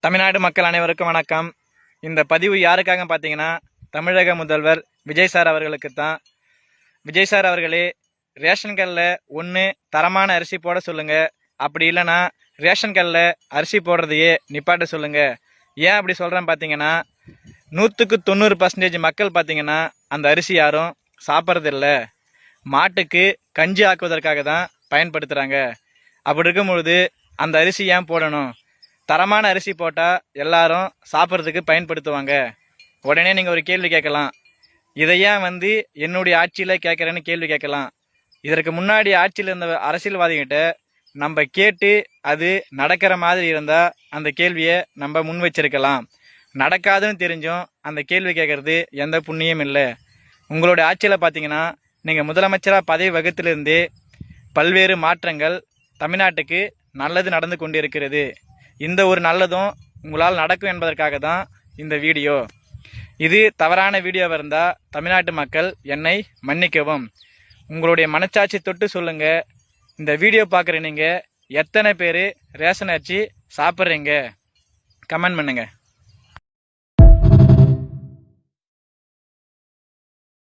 தமிழ்நாடு மக்கள் அனைவருக்கும் வணக்கம். இந்த பதிவு யாருக்காக பார்த்தீங்கன்னா, தமிழக முதல்வர் விஜய் சார் அவர்களுக்கு தான். விஜய் சார் அவர்களே, ரேஷன் கல்லில் ஒன்று தரமான அரிசி போட சொல்லுங்க, அப்படி இல்லைன்னா ரேஷன் கல்லில் அரிசி போடுறதையே நிப்பாட்ட சொல்லுங்க. ஏன் அப்படி சொல்கிறேன் பார்த்தீங்கன்னா, 100க்கு 90% மக்கள் பார்த்தீங்கன்னா அந்த அரிசி யாரும் சாப்பிட்றதில்ல. மாட்டுக்கு கஞ்சி ஆக்குவதற்காக தான் பயன்படுத்துகிறாங்க. அப்படி இருக்கும்பொழுது அந்த அரிசி ஏன் போடணும்? தரமான அரிசி போட்டால் எல்லாரும் சாப்பிட்றதுக்கு பயன்படுத்துவாங்க. உடனே நீங்கள் ஒரு கேள்வி கேட்கலாம், இதை ஏன் என்னுடைய ஆட்சியில் கேட்குறேன்னு கேள்வி கேட்கலாம். இதற்கு முன்னாடி ஆட்சியில் இருந்த அரசியல்வாதிகிட்ட நம்ம கேட்டு அது நடக்கிற மாதிரி இருந்தால் அந்த கேள்வியை நம்ம முன் வச்சிருக்கலாம். நடக்காதுன்னு தெரிஞ்சும் அந்த கேள்வி கேட்கறது எந்த புண்ணியம் இல்லை. உங்களுடைய ஆட்சியில் பார்த்தீங்கன்னா, நீங்கள் முதலமைச்சராக பதவி வகுத்திலிருந்தே பல்வேறு மாற்றங்கள் தமிழ்நாட்டுக்கு நல்லது நடந்து கொண்டிருக்கிறது. இந்த ஒரு நல்லதும் உங்களால் நடக்கும் என்பதற்காக தான் இந்த வீடியோ. இது தவறான வீடியோவாக இருந்தால் தமிழ்நாட்டு மக்கள் என்னை மன்னிக்கவும். உங்களுடைய மனச்சாட்சி தொட்டு சொல்லுங்கள், இந்த வீடியோ பார்க்குற நீங்கள் எத்தனை பேர் ரேஷன் அரிசி சாப்பிட்றீங்க? கமெண்ட் பண்ணுங்கள்.